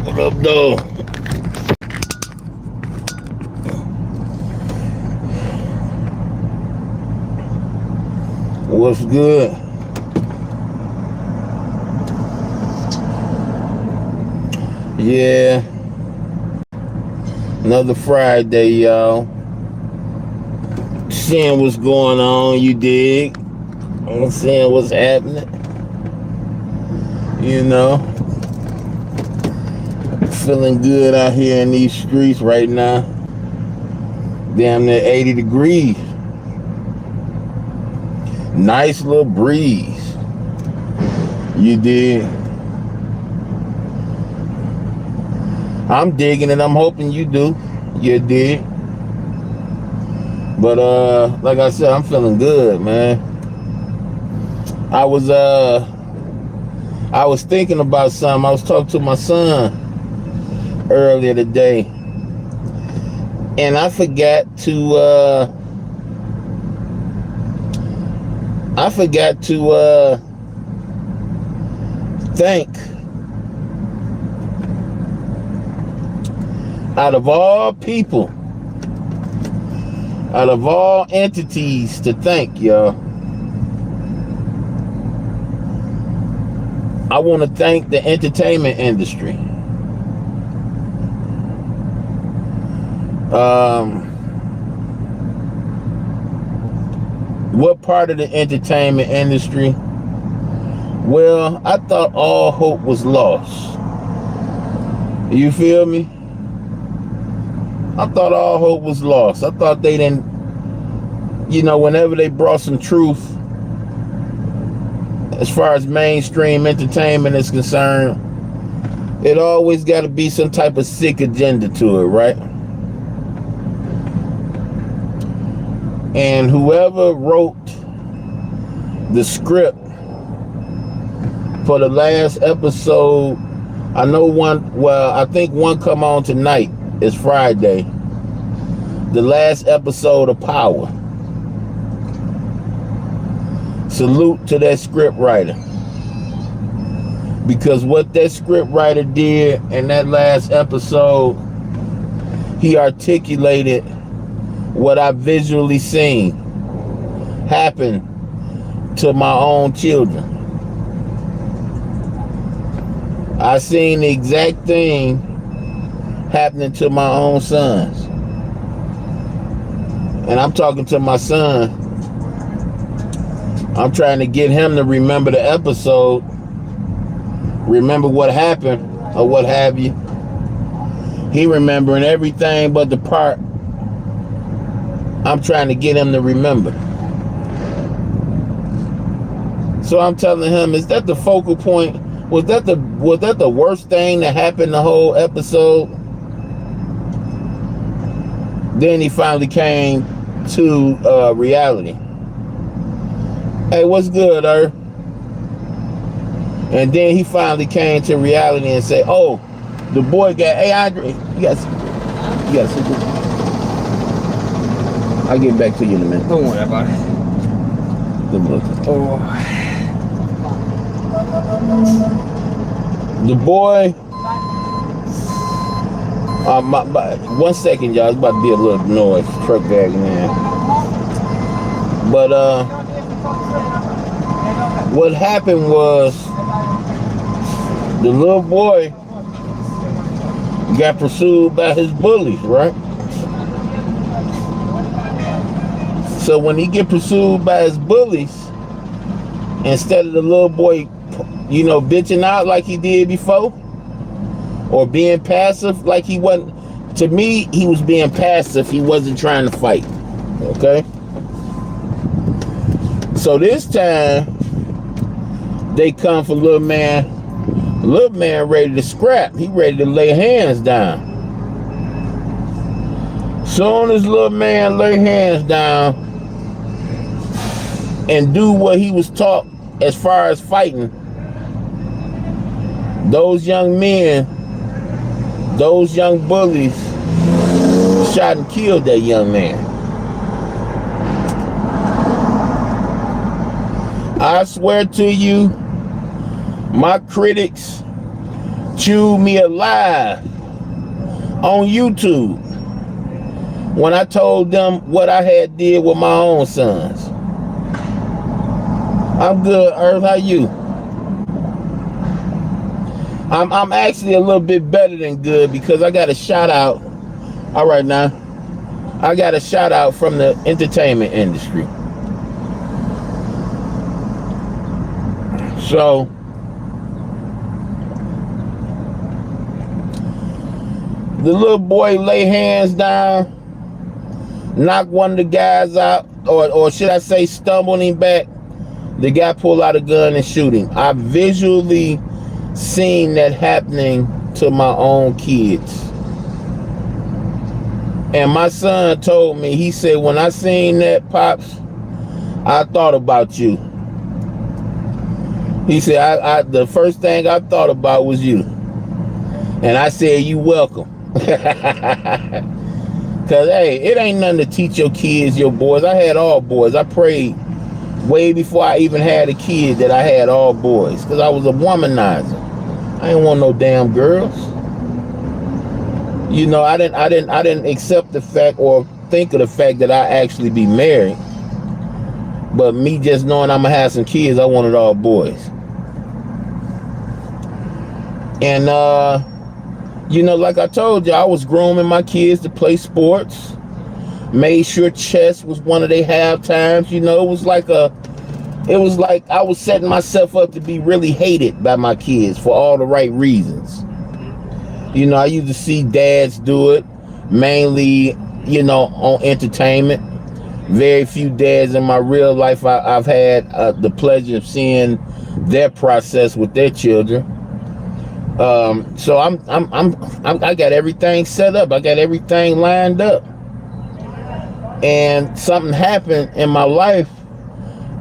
What up, though? What's good? Yeah, another Friday, y'all. Seeing what's going on, you dig? I'm seeing what's happening. You know, feeling good out here in these streets right now. Damn near 80 degrees. Nice little breeze. You dig? I'm digging it. I'm hoping you do. You dig? But like I said, I'm feeling good, man. I was thinking about something. I was talking to my son earlier today, and I forgot to thank, out of all people, out of all entities to thank, y'all, I want to thank the entertainment industry. What part of the entertainment industry? Well, I thought all hope was lost. You feel me? I thought all hope was lost. I thought they didn't, whenever they brought some truth as far as mainstream entertainment is concerned, it always got to be some type of sick agenda to it, right? And whoever wrote the script for the last episode, I think one come on tonight. It's Friday. The last episode of Power. Salute to that script writer. Because what that script writer did in that last episode, he articulated what I visually seen happen to my own children. I seen the exact thing happening to my own sons. And I'm talking to my son. I'm trying to get him to remember the episode, remember what happened, or what have you. He remembering everything but the part I'm trying to get him to remember. So I'm telling him, is that the focal point? Was that the worst thing that happened the whole episode? Then he finally came to reality. Hey, what's good, Er? And then he finally came to reality and said, "Oh, the boy got. Hey, Andre, you got some. I'll get back to you in a minute. Don't worry about it. Good look. Oh. The boy. 1 second, y'all. It's about to be a little noise. Truck bagging in. But what happened was the little boy got pursued by his bullies, right? So when he get pursued by his bullies, instead of the little boy, bitching out like he did before, or being passive like he wasn't, to me, he was being passive. He wasn't trying to fight, okay? So this time, they come for little man. Little man ready to scrap. He ready to lay hands down. Soon as little man lay hands down and do what he was taught as far as fighting, those young men, those young bullies shot and killed that young man. I swear to you, my critics chewed me alive on YouTube when I told them what I had did with my own sons. I'm good, Earth. How you? I'm actually a little bit better than good because I got a shout out. All right now, I got a shout out from the entertainment industry. So the little boy lay hands down, knocked one of the guys out, or should I say stumbled him back. The guy pulled out a gun and shoot him. I visually seen that happening to my own kids. And my son told me, he said, when I seen that, Pops, I thought about you. He said, I the first thing I thought about was you. And I said, you welcome. Because, hey, it ain't nothing to teach your kids, your boys. I had all boys. I prayed way before I even had a kid that I had all boys. Because I was a womanizer. I ain't want no damn girls. You know, I didn't accept the fact or think of the fact that I actually be married. But me just knowing I'm gonna have some kids, I wanted all boys. And you know, like I told you, I was grooming my kids to play sports. Made sure chess was one of their half times. You know, it was like I was setting myself up to be really hated by my kids for all the right reasons. You know, I used to see dads do it, mainly, you know, on entertainment. Very few dads in my real life I've had the pleasure of seeing their process with their children. So I got everything set up. I got everything lined up. And something happened in my life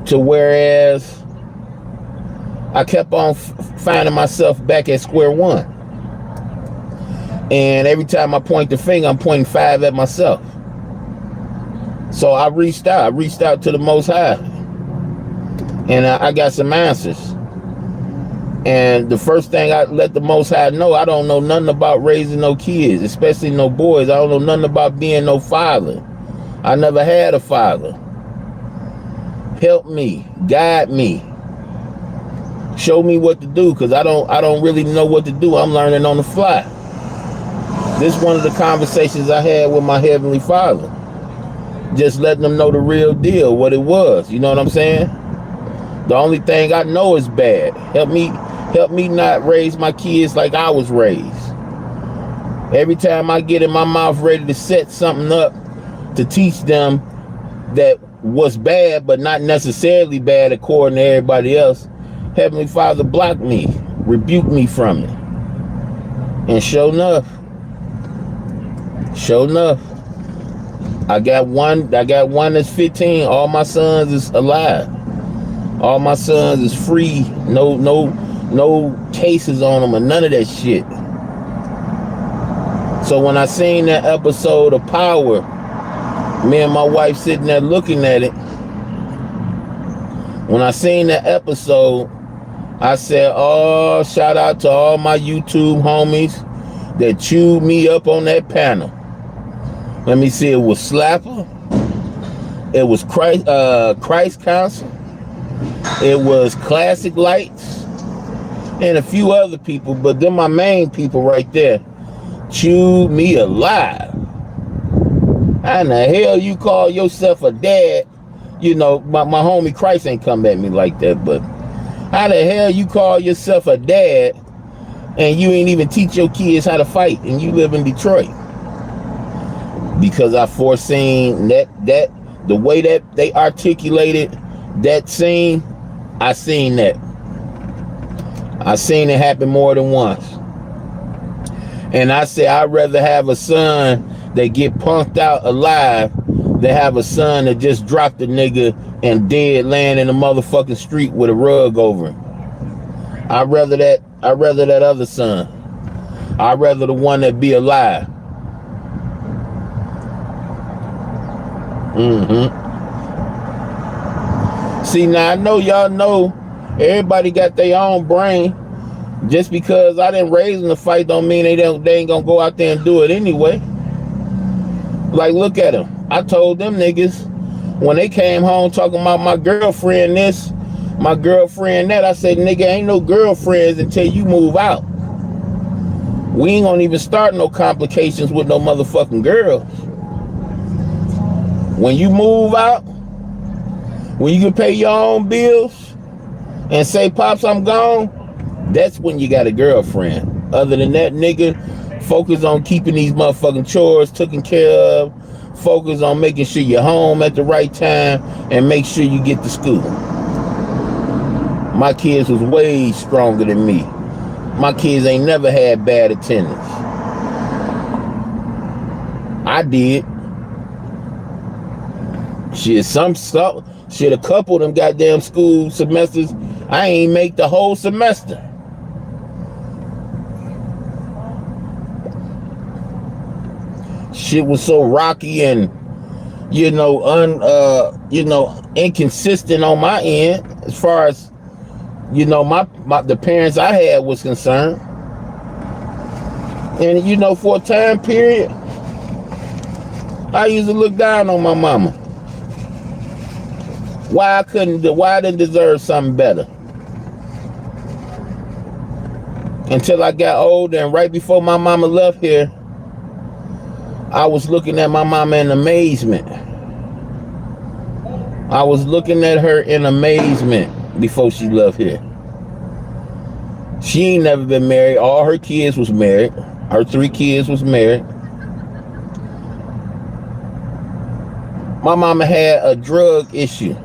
to whereas I kept on finding myself back at square one. And every time I point the finger, I'm pointing 5 at myself. So I reached out. I reached out to the Most High. And I got some answers. And the first thing I let the Most High know, I don't know nothing about raising no kids, especially no boys. I don't know nothing about being no father. I never had a father. Help me, guide me, show me what to do, because I don't really know what to do. I'm learning on the fly. This is one of the conversations I had with my Heavenly Father. Just letting them know the real deal, what it was. You know what I'm saying? The only thing I know is bad. Help me not raise my kids like I was raised. Every time I get in my mouth ready to set something up to teach them that was bad, but not necessarily bad according to everybody else, Heavenly Father blocked me, rebuked me from it. And sure enough, I got one that's 15. All my sons is alive. All my sons is free. No cases on them or none of that shit. So when I seen that episode of Power, me and my wife sitting there looking at it. When I seen that episode, I said, oh, shout out to all my YouTube homies that chewed me up on that panel. Let me see, it was Slapper. It was Christ Council. It was Classic Lights. And a few other people, but they're my main people right there. Chewed me alive. How in the hell you call yourself a dad? You know, my homie Christ ain't come at me like that, but how the hell you call yourself a dad and you ain't even teach your kids how to fight and you live in Detroit? Because I foreseen that the way that they articulated that scene, I seen that. I seen it happen more than once. And I say I'd rather have a son that get punked out alive than have a son that just dropped a nigga and dead laying in the motherfucking street with a rug over him. I'd rather that other son. I'd rather the one that be alive. See, now I know y'all know everybody got their own brain. Just because I didn't raise them to fight don't mean they ain't gonna go out there and do it anyway. Like, look at them. I told them niggas when they came home talking about my girlfriend this, my girlfriend that, I said, nigga, ain't no girlfriends until you move out. We ain't gonna even start no complications with no motherfucking girls. When you move out, when you can pay your own bills and say, Pops, I'm gone, that's when you got a girlfriend. Other than that, nigga, focus on keeping these motherfucking chores taken care of. Focus on making sure you're home at the right time and make sure you get to school. My kids was way stronger than me. My kids ain't never had bad attendance. I did. Shit, a couple of them goddamn school semesters, I ain't make the whole semester. Shit was so rocky and inconsistent on my end as far as the parents I had was concerned. And for a time period, I used to look down on my mama. Why I didn't deserve something better? Until I got older, and right before my mama left here, I was looking at my mama in amazement. I was looking at her in amazement before she left here. She ain't never been married. All her kids was married. Her 3 kids was married. My mama had a drug issue.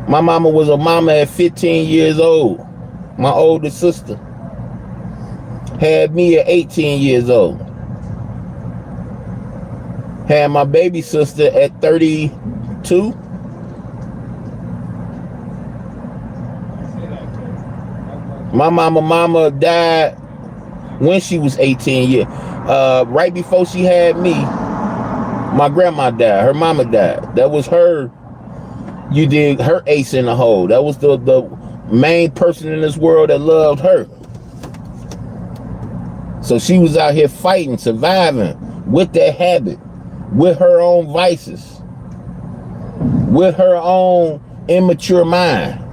My mama was a mama at 15 years old. My older sister had me at 18 years old. Had my baby sister at 32. My mama died when she was 18 years. Right before she had me, my grandma died. Her mama died. That was her. You did her ace in the hole. That was the main person in this world that loved her. So she was out here fighting, surviving with that habit, with her own vices, with her own immature mind.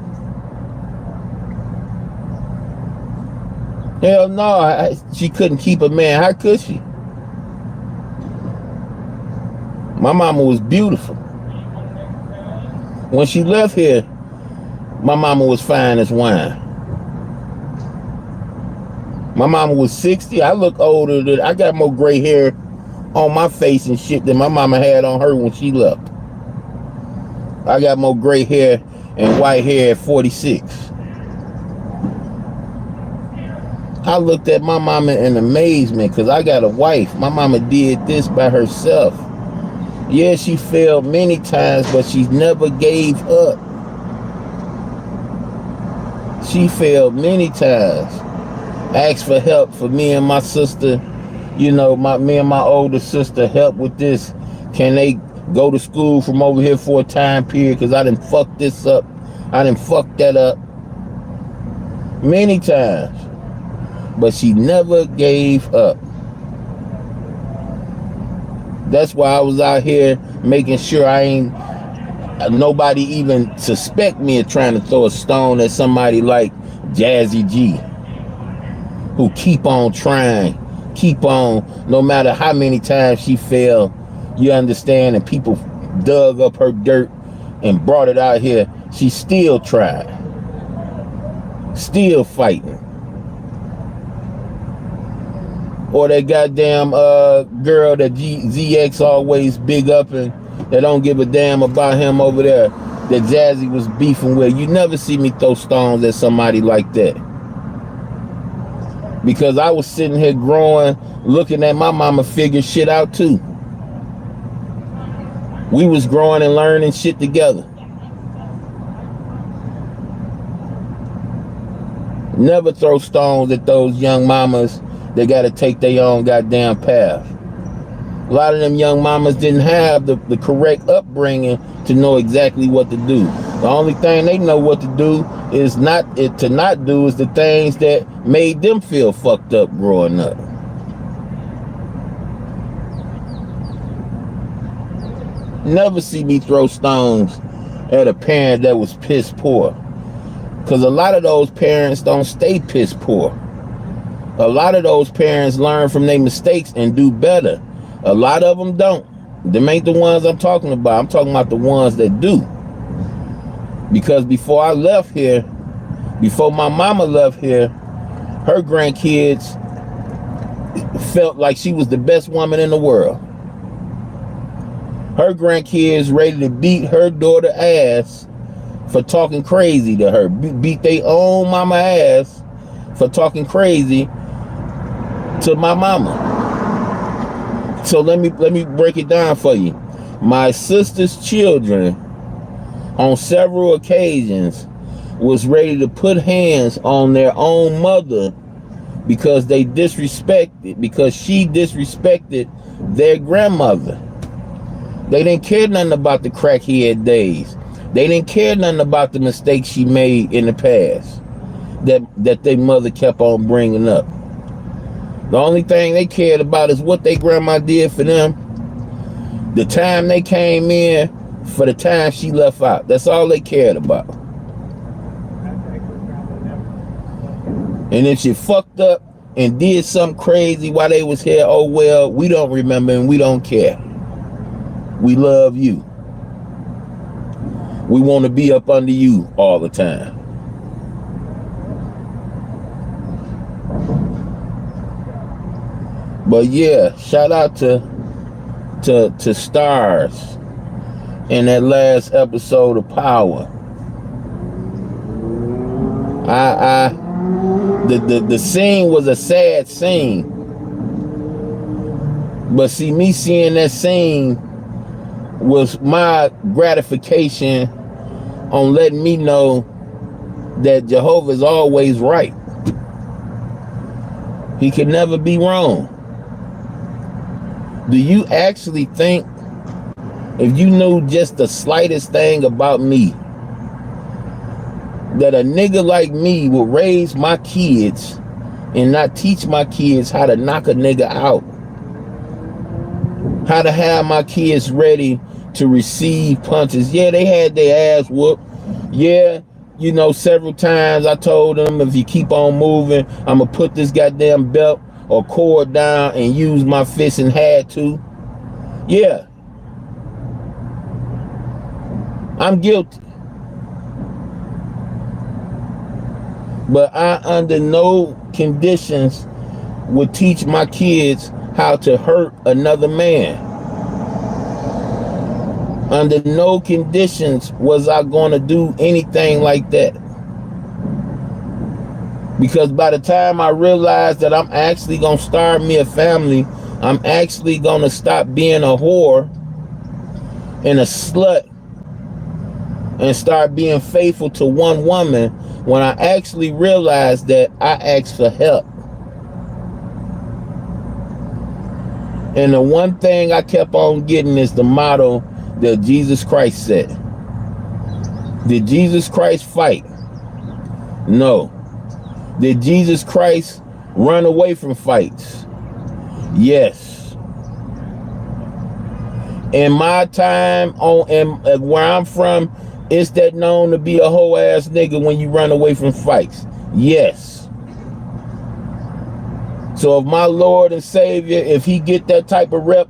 Hell no, she couldn't keep a man. How could she? My mama was beautiful. When she left here, my mama was fine as wine. My mama was 60. I look older. I got more gray hair on my face and shit than my mama had on her when she left. I got more gray hair and white hair at 46. I looked at my mama in amazement because I got a wife. My mama did this by herself. Yeah, she failed many times, but she never gave up. She failed many times. Asked for help for me and my sister. Me and my older sister help with this. Can they go to school from over here for a time period? Because I done fucked this up. I done fucked that up. Many times. But she never gave up. That's why I was out here making sure nobody even suspect me of trying to throw a stone at somebody like Jazzy G, who keep on trying, no matter how many times she failed, you understand, and people dug up her dirt and brought it out here, she still tried, still fighting. Or that goddamn girl that ZX always big up and that don't give a damn about him over there that Jazzy was beefing with. You never see me throw stones at somebody like that. Because I was sitting here growing, looking at my mama figure shit out too. We was growing and learning shit together. Never throw stones at those young mamas. They got to take their own goddamn path. A lot of them young mamas didn't have the correct upbringing to know exactly what to do. The only thing they know what to do is not do is the things that made them feel fucked up growing up. Never see me throw stones at a parent that was piss poor. Because a lot of those parents don't stay piss poor. A lot of those parents learn from their mistakes and do better. A lot of them don't. Them ain't the ones I'm talking about. I'm talking about the ones that do. Because before I left here, before my mama left here, her grandkids felt like she was the best woman in the world. Her grandkids ready to beat her daughter ass for talking crazy to her. Beat their own mama ass for talking crazy to my mama. So let me break it down for you. My sister's children on several occasions was ready to put hands on their own mother because she disrespected their grandmother. They didn't care nothing about the crackhead days. They didn't care nothing about the mistakes she made in the past that their mother kept on bringing up. The only thing they cared about is what their grandma did for them, the time they came in, for the time she left out. That's all they cared about. And if she fucked up and did something crazy while they was here, oh well, we don't remember and we don't care. We love you. We want to be up under you all the time. But yeah, shout out to Stars in that last episode of Power. The scene was a sad scene. But see, me seeing that scene was my gratification on letting me know that Jehovah's always right. He can never be wrong. Do you actually think, if you knew just the slightest thing about me, that a nigga like me will raise my kids and not teach my kids how to knock a nigga out? How to have my kids ready to receive punches? Yeah, they had their ass whooped. Yeah, you know, several times I told them, if you keep on moving, I'm going to put this goddamn belt or cord down and use my fist, and had to. Yeah. I'm guilty. But I, under no conditions, would teach my kids how to hurt another man. Under no conditions was I going to do anything like that. Because by the time I realized that I'm actually going to start me a family, I'm actually going to stop being a whore and a slut and start being faithful to one woman, when I actually realized that I asked for help. And the one thing I kept on getting is the motto that Jesus Christ said. Did Jesus Christ fight? No. Did Jesus Christ run away from fights? Yes. In my time and where I'm from, is that known to be a whole ass nigga when you run away from fights? Yes. So if my Lord and Savior, if he get that type of rep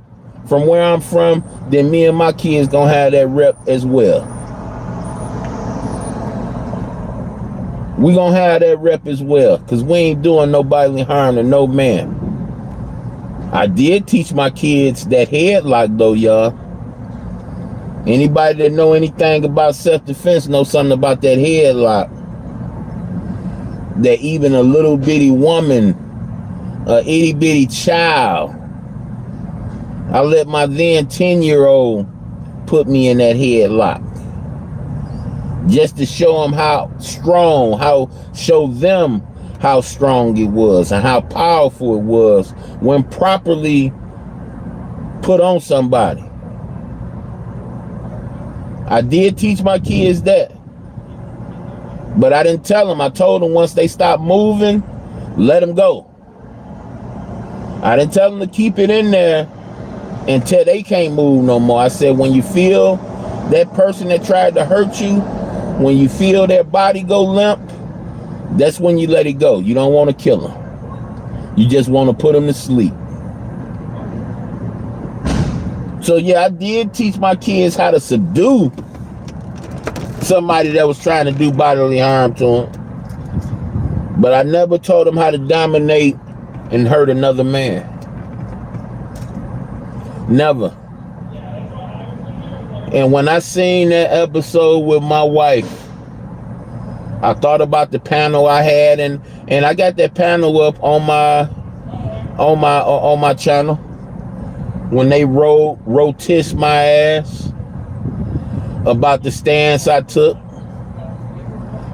from where I'm from, then me and my kids gonna have that rep as well. We gonna have that rep as well, because we ain't doing no bodily harm to no man. I did teach my kids that headlock though, y'all. Anybody that know anything about self-defense knows something about that headlock. That even a little bitty woman, a itty bitty child, I let my then 10-year-old put me in that headlock. Just to show them how strong, show them how strong it was and how powerful it was when properly put on somebody. I did teach my kids that. But I didn't tell them. I told them once they stop moving, let them go. I didn't tell them to keep it in there until they can't move no more. I said, when you feel that person that tried to hurt you, when you feel their body go limp, that's when you let it go. You don't want to kill them. You just want to put them to sleep. So yeah, I did teach my kids how to subdue somebody that was trying to do bodily harm to them. But I never taught them how to dominate and hurt another man. Never. And when I seen that episode with my wife, I thought about the panel I had, and I got that panel up on my channel when they rotised my ass about the stance I took.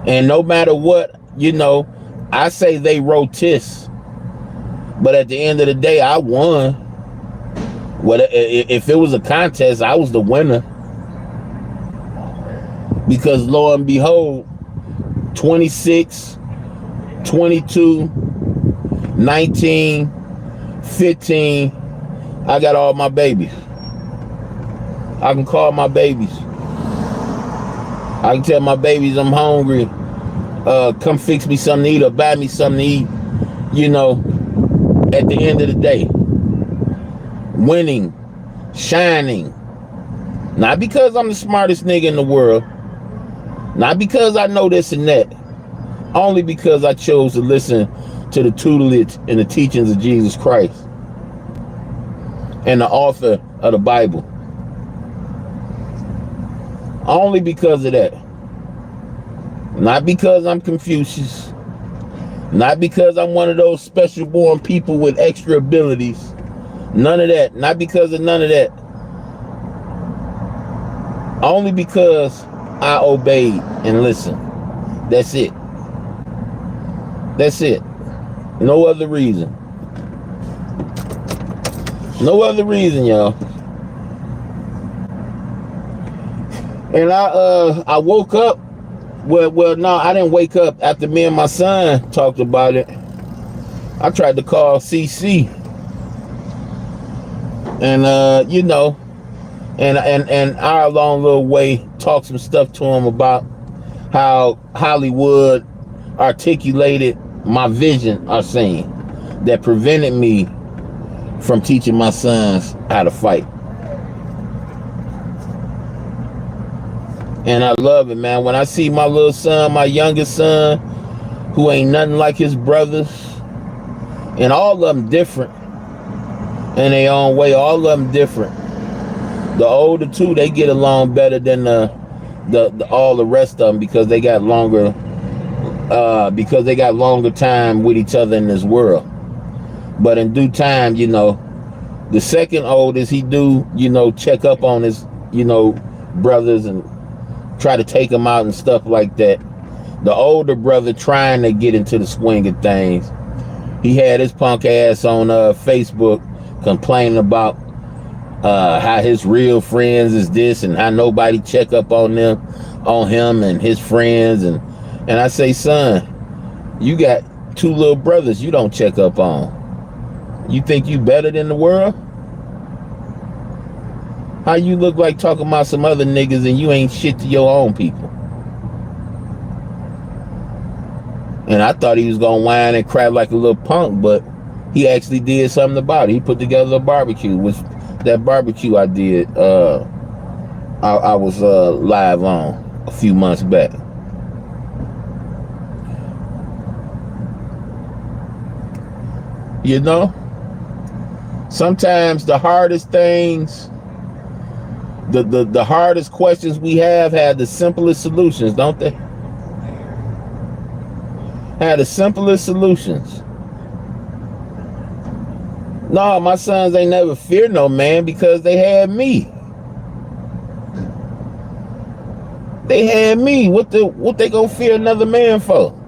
And no matter what, you know, I say they rotised, but at the end of the day, I won. If it was a contest, I was the winner. Because lo and behold, 26, 22, 19, 15, I got all my babies. I can call my babies. I can tell my babies I'm hungry. Come fix me something to eat or buy me something to eat. You know, at the end of the day, winning, shining. Not because I'm the smartest nigga in the world. Not because I know this and that. Only because I chose to listen to the tutelage and the teachings of Jesus Christ and the author of the Bible. Only because of that. Not because I'm Confucius. Not because I'm one of those special born people with extra abilities. None of that. Not because of none of that. Only because I obeyed and listened. That's it. That's it. No other reason. No other reason, y'all. And I woke up. Well, no, I didn't wake up after me and my son talked about it. I tried to call CC. And you know, and our long little way talk some stuff to him about how Hollywood articulated my vision, or saying that prevented me from teaching my sons how to fight. And I love it, man. When I see my little son, my youngest son, who ain't nothing like his brothers, and all of them different in their own way, all of them different. The older two, they get along better than the all the rest of them because they got longer time with each other in this world. But in due time, you know, the second oldest, he do, you know, check up on his, you know, brothers and try to take them out and stuff like that. The older brother trying to get into the swing of things. He had his punk ass on Facebook complaining about how his real friends is this and how nobody check up on him and his friends. And I say, son, you got two little brothers you don't check up on. You think you better than the world? How you look like talking about some other niggas and you ain't shit to your own people? And I thought he was gonna whine and cry like a little punk, but he actually did something about it. He put together a barbecue, which that barbecue I did, I was live on a few months back. You know, sometimes the hardest things, the hardest questions we have the simplest solutions, don't they? Have the simplest solutions. No, my sons ain't never feared no man because they had me. They had me. What they gonna fear another man for?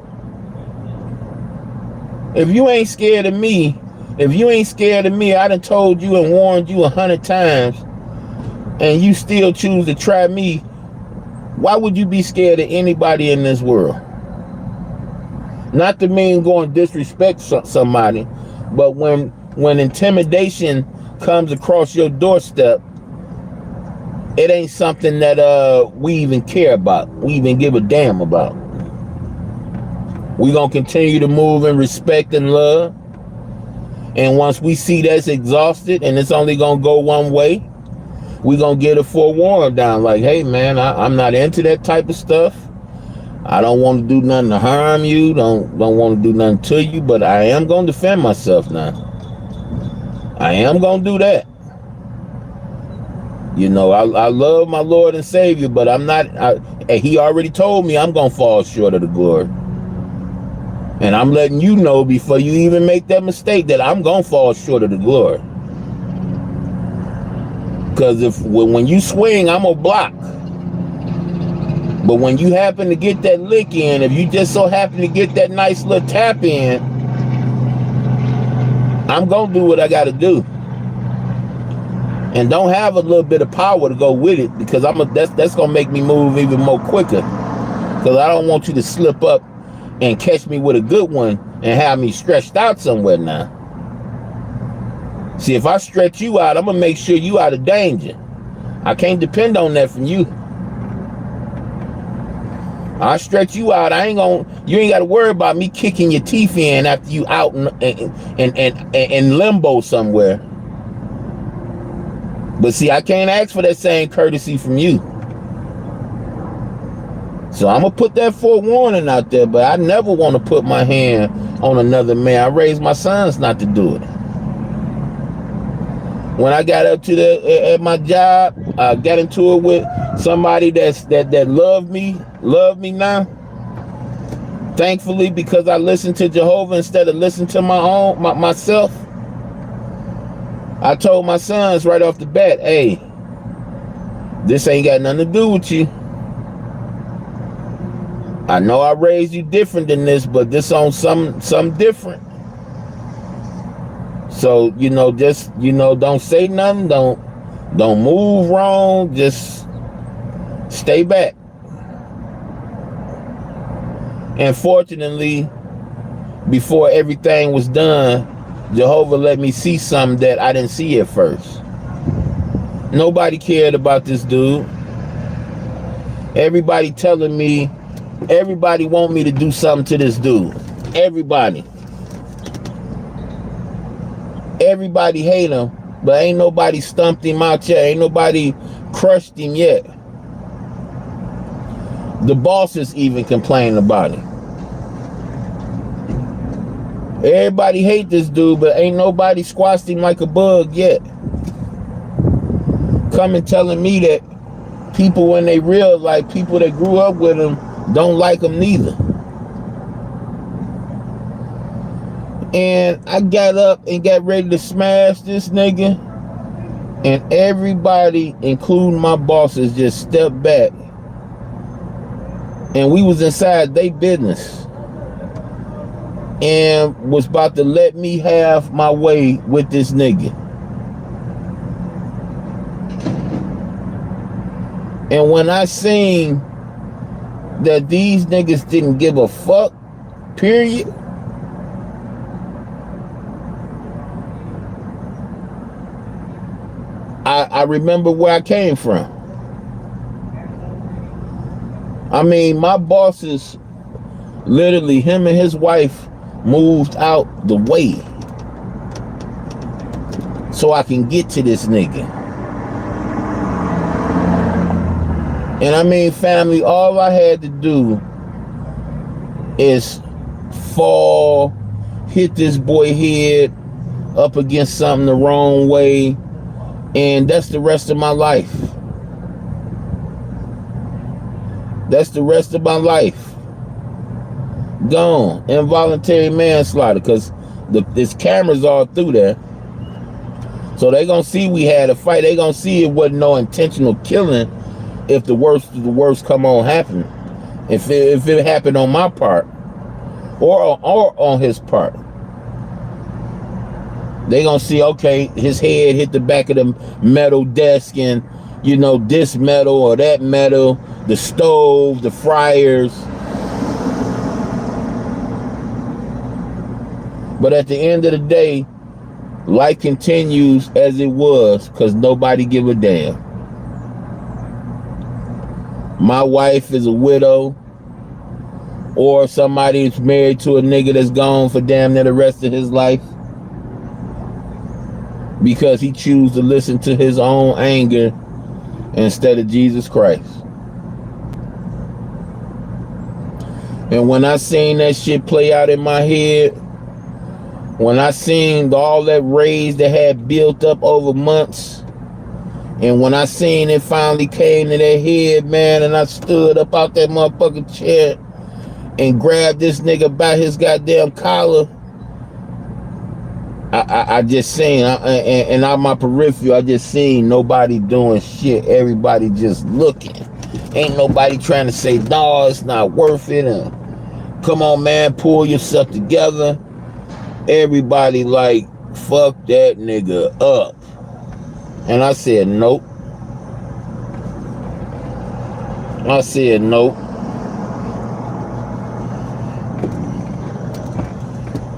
If you ain't scared of me, I done told you and warned you 100 times, and you still choose to try me, why would you be scared of anybody in this world? Not to mean go and disrespect somebody, but when intimidation comes across your doorstep, it ain't something that we even care about. We even give a damn about. We gonna continue to move in respect and love. And once we see that's exhausted and it's only gonna go one way, we gonna get a forewarned down. Like, hey man, I'm not into that type of stuff. I don't want to do nothing to harm you. Don't want to do nothing to you. But I am gonna defend myself now. I am gonna do that. You know, I love my Lord and Savior, but I'm not. He already told me I'm gonna fall short of the glory. And I'm letting you know before you even make that mistake that I'm gonna fall short of the glory. Because when you swing, I'm gonna block. But when you happen to get that lick in, if you just so happen to get that nice little tap in, I'm gonna do what I gotta do. And don't have a little bit of power to go with it, because that's gonna make me move even more quicker. Because I don't want you to slip up and catch me with a good one and have me stretched out somewhere now. See, if I stretch you out, I'm gonna make sure you out of danger. I can't depend on that from you. I stretch you out. You ain't got to worry about me kicking your teeth in after you out in limbo somewhere. But see, I can't ask for that same courtesy from you. So I'm going to put that forewarning out there, but I never want to put my hand on another man. I raised my sons not to do it. When I got up to at my job, I got into it with somebody that loved me now. Thankfully, because I listened to Jehovah instead of listening to myself. I told my sons right off the bat, hey, this ain't got nothing to do with you. I know I raised you different than this, but this on something different. So, just, don't say nothing. Don't move wrong. Just stay back. And fortunately, before everything was done, Jehovah let me see something that I didn't see at first. Nobody cared about this dude. Everybody telling me, everybody want me to do something to this dude. Everybody hate him, but ain't nobody stumped him out yet. Ain't nobody crushed him yet. The bosses even complain about him. Everybody hate this dude, but ain't nobody squashed him like a bug yet. Coming telling me that people in their real life, people that grew up with him, don't like him neither. And I got up and got ready to smash this nigga, and everybody, including my bosses, just stepped back. And we was inside their business and was about to let me have my way with this nigga. And when I seen that these niggas didn't give a fuck, period, I remember where I came from. I mean, my bosses, literally, him and his wife moved out the way so I can get to this nigga. And I mean, family, all I had to do is fall, hit this boy head up against something the wrong way, and that's the rest of my life. That's the rest of my life. Gone. Involuntary manslaughter, because there's cameras all through there. So they gonna see we had a fight. They gonna see it wasn't no intentional killing if the worst of the worst come on happen. If it happened on my part or on his part. They gonna see, okay, his head hit the back of the metal desk, and this metal or that metal, the stove, the fryers. But at the end of the day, life continues as it was because nobody give a damn. My wife is a widow, or somebody is married to a nigga that's gone for damn near the rest of his life because he choose to listen to his own anger instead of Jesus Christ. And when I seen that shit play out in my head, when I seen all that rage that had built up over months, and when I seen it finally came to their head, man, and I stood up out that motherfucking chair and grabbed this nigga by his goddamn collar, I just seen, and out my peripheral, I just seen nobody doing shit. Everybody just looking. Ain't nobody trying to say, no, it's not worth it. And come on, man, pull yourself together. Everybody like, fuck that nigga up. And I said, nope. I said, nope.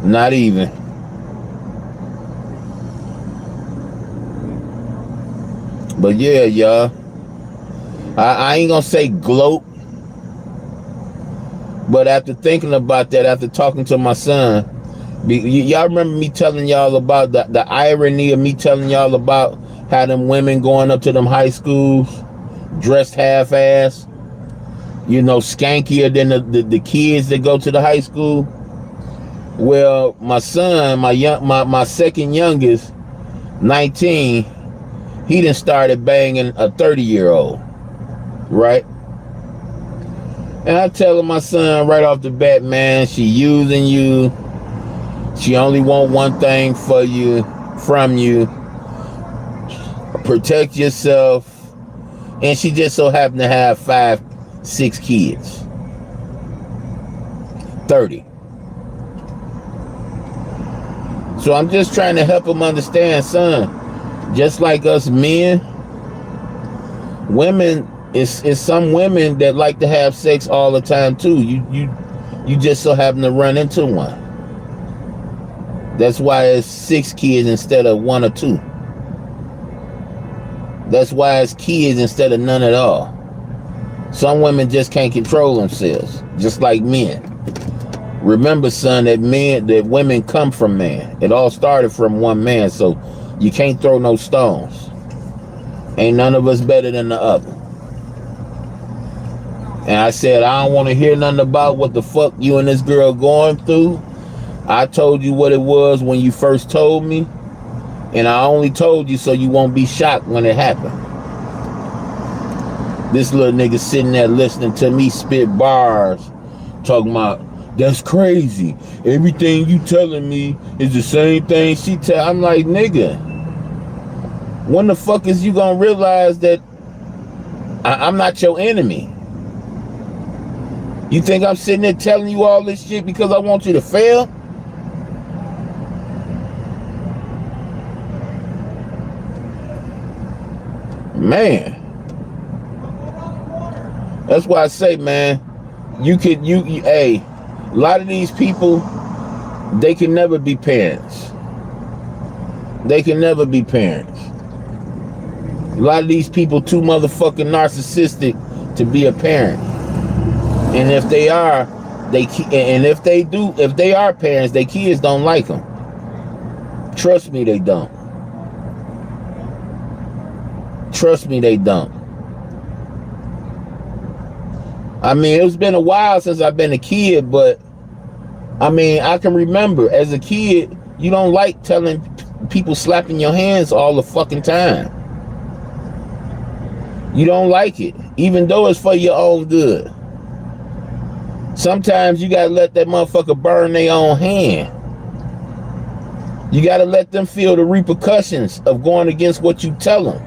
Not even. But yeah, y'all. I ain't gonna say gloat. But after thinking about that, after talking to my son, y'all remember me telling y'all about the irony of me telling y'all about how them women going up to them high schools dressed half-ass, you know, skankier than the kids that go to the high school. Well, my son, my second youngest, 19, he done started banging a 30-year-old, right? And I tell my son right off the bat, man, she using you. She only want one thing from you. Protect yourself. And she just so happened to have 5, 6 kids. 30. So I'm just trying to help him understand, son, just like us men, women, it's some women that like to have sex all the time too. You just so happen to run into one. That's why it's 6 kids instead of 1 or 2. That's why it's kids instead of none at all. Some women just can't control themselves, just like men. Remember, son, that women come from man. It all started from one man, so you can't throw no stones. Ain't none of us better than the other. And I said, I don't want to hear nothing about what the fuck you and this girl going through. I told you what it was when you first told me, and I only told you so you won't be shocked when it happened. This little nigga sitting there listening to me spit bars, talking about, that's crazy. Everything you telling me is the same thing she tell. I'm like, nigga, when the fuck is you gonna realize that I'm not your enemy? You think I'm sitting there telling you all this shit because I want you to fail? Man. That's why I say, man, hey, a lot of these people, they can never be parents. They can never be parents. A lot of these people too motherfucking narcissistic to be a parent. And if they are, if they are parents, their kids don't like them. Trust me, they don't. Trust me, they don't. I mean, it's been a while since I've been a kid, but I mean, I can remember as a kid, you don't like telling people slapping your hands all the fucking time. You don't like it, even though it's for your own good. Sometimes you gotta let that motherfucker burn their own hand. You gotta let them feel the repercussions of going against what you tell them.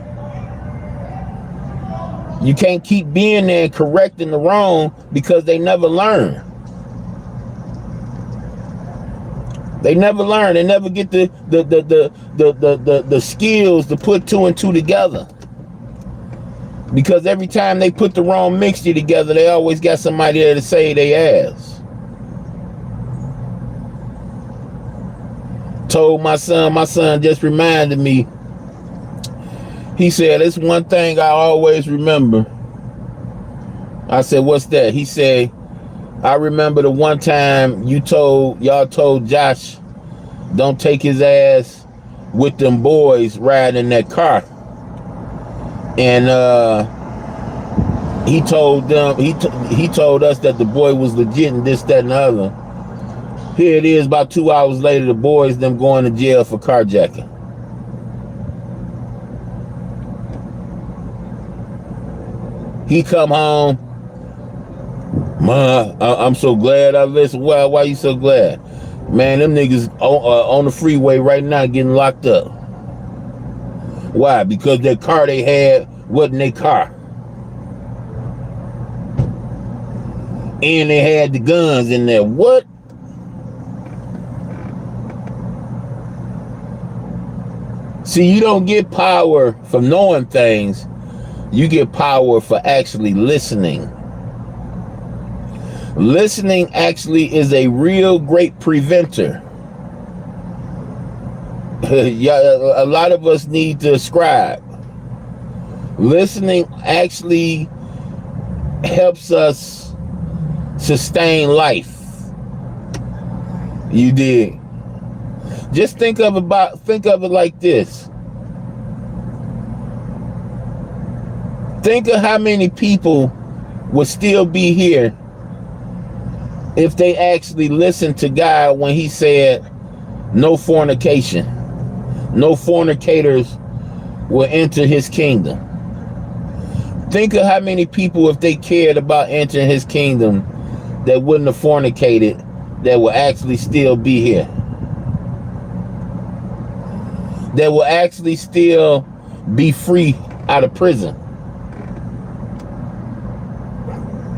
You can't keep being there and correcting the wrong because they never learn. They never learn. They never get the skills to put 2 and 2 together. Because every time they put the wrong mixture together, they always got somebody there to say they ass. Told my son just reminded me. He said, it's one thing I always remember. I said, what's that? He said, I remember the one time y'all told Josh, don't take his ass with them boys riding in that car. And he told them, he told us that the boy was legit and this, that, and the other. Here it is, about 2 hours later, the boys them going to jail for carjacking. He come home, Ma, I'm so glad I listened. Why you so glad? Man, them niggas on the freeway right now getting locked up. Why? Because that car they had wasn't their car. And they had the guns in there. What? See, you don't get power from knowing things. You get power for actually listening. Listening actually is a real great preventer. Yeah, a lot of us need to scribe. Listening actually helps us sustain life. You did. Just think of it like this. Think of how many people would still be here if they actually listened to God when he said no fornication. No fornicators will enter his kingdom. Think of how many people, if they cared about entering his kingdom, that wouldn't have fornicated, that will actually still be here. That will actually still be free out of prison.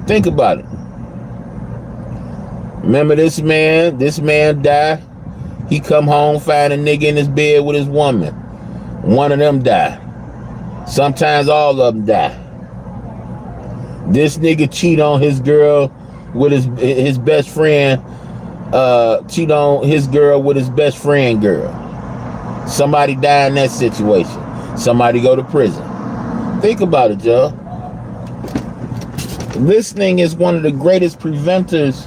Think about it. Remember this man died. He come home, find a nigga in his bed with his woman. One of them died. Sometimes all of them die. This nigga cheat on his girl with his best friend. Cheat on his girl with his best friend girl. Somebody die in that situation. Somebody go to prison. Think about it, y'all. Listening is one of the greatest preventers,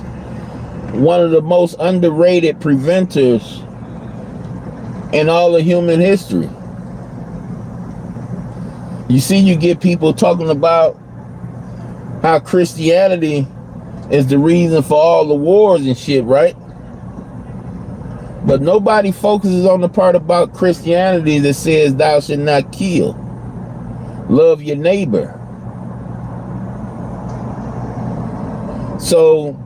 one of the most underrated preventers in all of human history. You see, you get people talking about how Christianity is the reason for all the wars and shit, right? But nobody focuses on the part about Christianity that says thou shalt not kill. Love your neighbor. So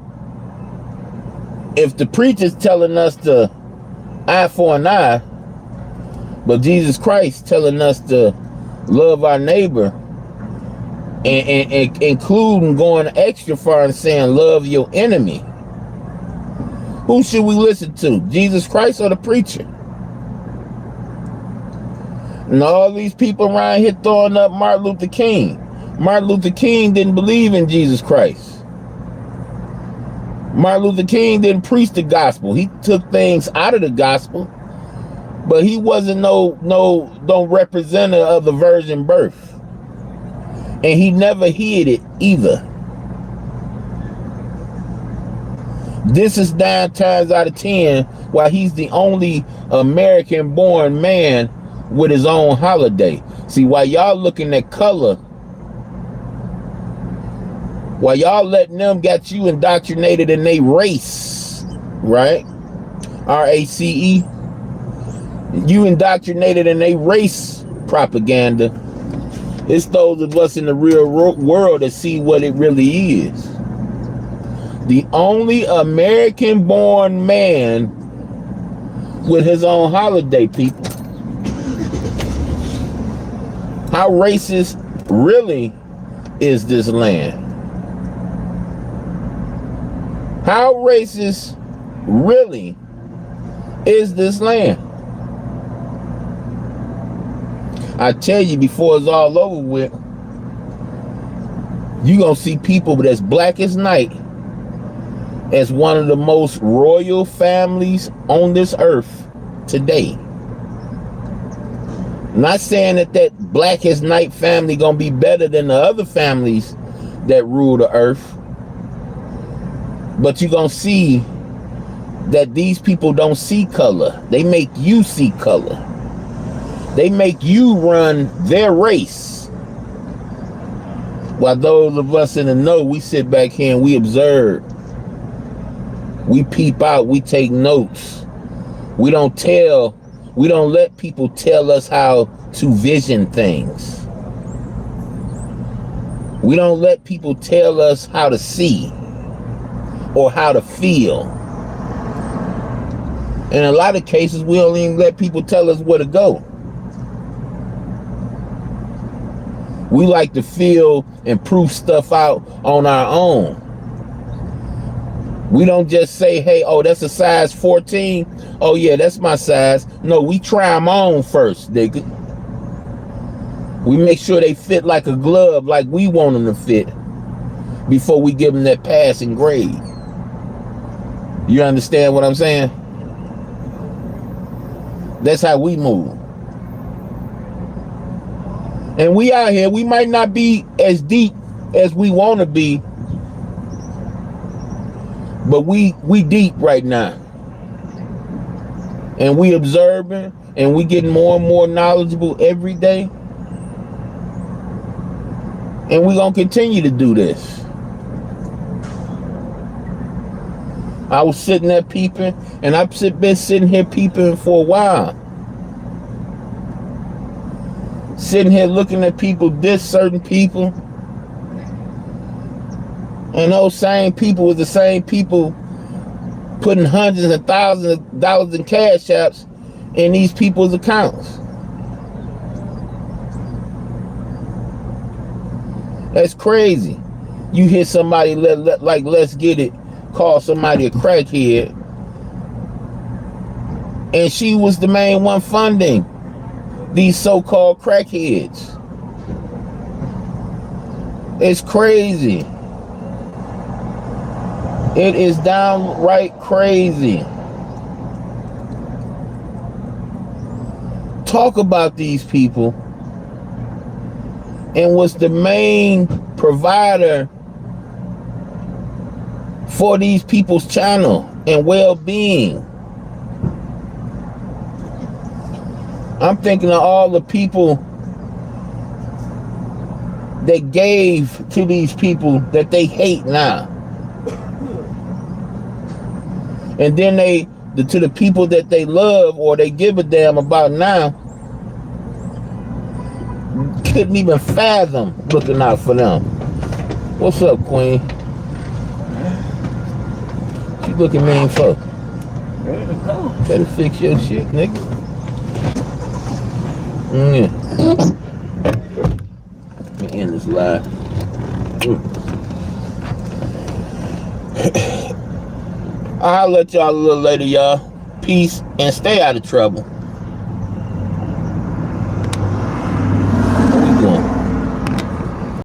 if the preacher's telling us to eye for an eye, but Jesus Christ telling us to love our neighbor, and including going extra far and saying love your enemy, who should we listen to? Jesus Christ or the preacher? And all these people around here throwing up Martin Luther King. Martin Luther King didn't believe in Jesus Christ. Martin Luther King didn't preach the gospel. He took things out of the gospel, but he wasn't no representative of the virgin birth. And he never hid it either. This is 9 times out of 10 why he's the only American-born man with his own holiday. See, while y'all looking at color, while y'all letting them got you indoctrinated in their race, right? R-A-C-E. You indoctrinated in their race propaganda. It's those of us in the real world that see what it really is. The only American-born man with his own holiday, people. How racist really is this land? How racist really is this land? I tell you, before it's all over with, you're going to see people that's black as night as one of the most royal families on this earth today. Not saying that Blackest Night family gonna be better than the other families that rule the earth, but you're gonna see that these people don't see color. They make you see color. They make you run their race. While those of us in the know, we sit back here and we observe. We peep out, we take notes. We don't let people tell us how to vision things. We don't let people tell us how to see or how to feel. In a lot of cases, we don't even let people tell us where to go. We like to feel and prove stuff out on our own. We don't just say, hey, oh, that's a size 14. Oh, yeah, that's my size. No, we try them on first, nigga. We make sure they fit like a glove, like we want them to fit, before we give them that passing grade. You understand what I'm saying? That's how we move. And we out here, we might not be as deep as we want to be, but we deep right now. And we observing, and we getting more and more knowledgeable every day. And we're going to continue to do this. I was sitting there peeping, and I've been sitting here peeping for a while. Sitting here looking at people diss certain people. And those same people was the same people putting hundreds of thousands of dollars in cash apps in these people's accounts. That's crazy. You hear somebody like Let's Get It call somebody a crackhead, and she was the main one funding these so-called crackheads. It's crazy. It is downright crazy. Talk about these people and what's the main provider for these people's channel and well-being. I'm thinking of all the people that gave to these people that they hate now. And then to the people that they love or they give a damn about now, couldn't even fathom looking out for them. What's up, Queen? She looking mean for? Better fix your shit, nigga. Yeah. Let me end this live. I'll let y'all a little later, y'all. Peace and stay out of trouble.